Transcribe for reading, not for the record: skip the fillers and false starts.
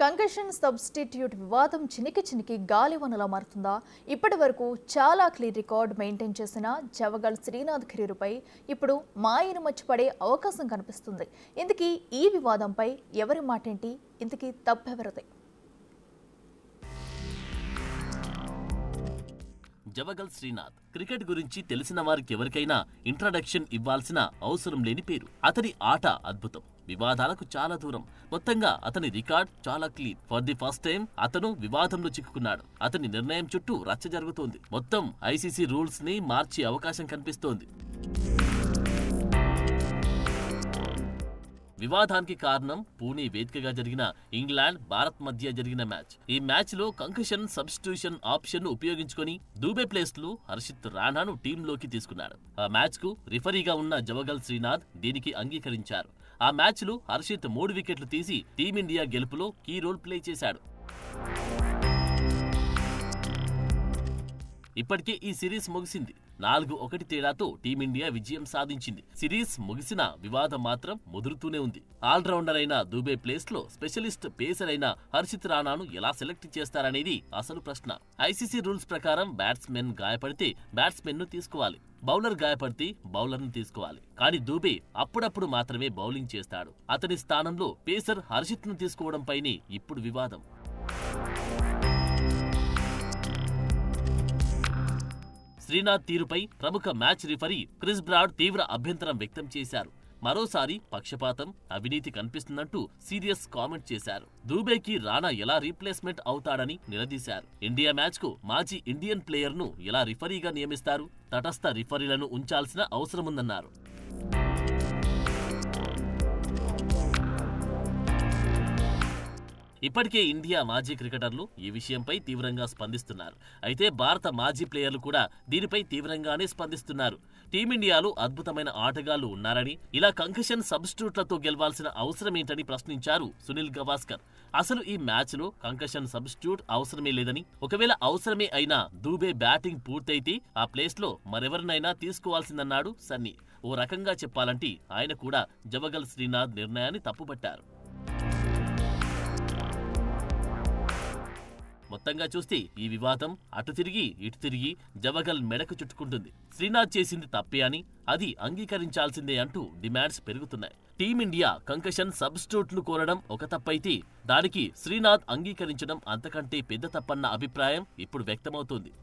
Concussion substitute వివాదం చినికి గాలివనలా మారుతుందా? ఇప్పటి వరకు చాలా క్లీన్ రికార్డ్ మెయింటైన్ చేసిన జవగల్ శ్రీనాథ్ కెరీర్పై ఇప్పుడు మాయను మర్చిపడే అవకాశం కనిపిస్తుంది. ఇంతకీ ఈ వివాదంపై ఎవరి మాటేంటి? ఇంతకీ తప్పెవరిదే? జవగల్ శ్రీనాథ్ క్రికెట్ గురించి తెలిసిన వారికి ఎవరికైనా ఇంట్రడక్షన్ ఇవ్వాల్సిన అవసరం లేని పేరు. అతని ఆట అద్భుతం, వివాదాలకు చాలా దూరం. మొత్తంగా అతని రికార్డ్ చాలా clean. For the first time అతను వివాదంలో చిక్కుకున్నాడు. అతని నిర్ణయం చుట్టూ రచ్చ జరుగుతోంది. మొత్తం ఐసీసీ రూల్స్ ని మార్చే అవకాశం కనిపిస్తోంది. వివాదానికి కారణం పూణే వేదికగా జరిగిన ఇంగ్లాండ్ భారత్ మధ్య జరిగిన మ్యాచ్. ఈ మ్యాచ్ లో కంకషన్ సబ్స్టిట్యూషన్ ఆప్షన్ ను ఉపయోగించుకుని దూబే ప్లేస్ లో హర్షిత్ రాణాను టీంలోకి తీసుకున్నాడు. ఆ మ్యాచ్ కు రిఫరీగా ఉన్న జవగల్ శ్రీనాథ్ దీనికి అంగీకరించారు. ఆ మ్యాచ్ లో హర్షిత్ 3 వికెట్లు తీసి టీమిండియా గెలుపులో కీ రోల్ ప్లే చేశాడు. ఇప్పటికే ఈ సిరీస్ ముగిసింది. 4-1 తేడాతో టీమిండియా విజయం సాధించింది. సిరీస్ ముగిసిన వివాదం మాత్రం ముదురుతూనే ఉంది. ఆల్రౌండర్ అయిన దూబే ప్లేస్ లో స్పెషలిస్ట్ పేసర్ అయిన హర్షిత్ రాణాను ఎలా సెలెక్ట్ చేస్తారనేది అసలు ప్రశ్న. ఐసీసీ రూల్స్ ప్రకారం బ్యాట్స్మెన్ గాయపడితే బ్యాట్స్మెన్ ను తీసుకోవాలి, బౌలర్ గాయపడితే బౌలర్ ను తీసుకోవాలి. కానీ దూబే అప్పుడప్పుడు మాత్రమే బౌలింగ్ చేస్తాడు. అతని స్థానంలో పేసర్ హర్షిత్ ను తీసుకోవడంపైనే ఇప్పుడు వివాదం. శ్రీనాథ్ తీరుపై ప్రముఖ మ్యాచ్ రిఫరీ క్రిస్ బ్రాడ్ తీవ్ర అభ్యంతరం వ్యక్తం చేశారు. మరోసారి పక్షపాతం, అవినీతి కనిపిస్తుందంటూ సీరియస్ కామెంట్ చేశారు. దూబేకి రాణా ఎలా రీప్లేస్మెంట్ అవుతాడని నిలదీశారు. ఇండియా మ్యాచ్ కు మాజీ ఇండియన్ ప్లేయర్ ను ఎలా రిఫరీగా నియమిస్తారు? తటస్థ రిఫరీలను ఉంచాల్సిన అవసరముందన్నారు. ఇప్పటికే ఇండియా మాజీ క్రికెటర్లు ఈ విషయంపై తీవ్రంగా స్పందిస్తున్నారు. అయితే భారత మాజీ ప్లేయర్లు కూడా దీనిపై తీవ్రంగానే స్పందిస్తున్నారు. టీమిండియాలో అద్భుతమైన ఆటగాళ్లు ఉన్నారని, ఇలా కంకషన్ సబ్స్టిట్యూట్లతో గెలవాల్సిన అవసరమేంటని ప్రశ్నించారు సునీల్ గవాస్కర్. అసలు ఈ మ్యాచ్ లో కంకషన్ సబ్స్టిట్యూట్ అవసరమే లేదని, ఒకవేళ అవసరమే అయినా దూబే బ్యాటింగ్ పూర్తయితే ఆ ప్లేస్ లో మరెవరినైనా తీసుకోవాల్సిందన్నాడు సన్నీ. ఓ రకంగా చెప్పాలంటే ఆయన కూడా జవగల్ శ్రీనాథ్ నిర్ణయాన్ని తప్పుపట్టారు. మొత్తంగా చూస్తే ఈ వివాదం అటు తిరిగి ఇటు తిరిగి జవగల్ మెడకు చుట్టుకుంటుంది. శ్రీనాథ్ చేసింది తప్పే అని, అది అంగీకరించాల్సిందే అంటూ డిమాండ్స్ పెరుగుతున్నాయి. టీమిండియా కంకషన్ సబ్స్టిట్యూట్ ను కోరడం ఒక తప్పైతే దానికి శ్రీనాథ్ అంగీకరించడం అంతకంటే పెద్ద తప్పన్న అభిప్రాయం ఇప్పుడు వ్యక్తమవుతోంది.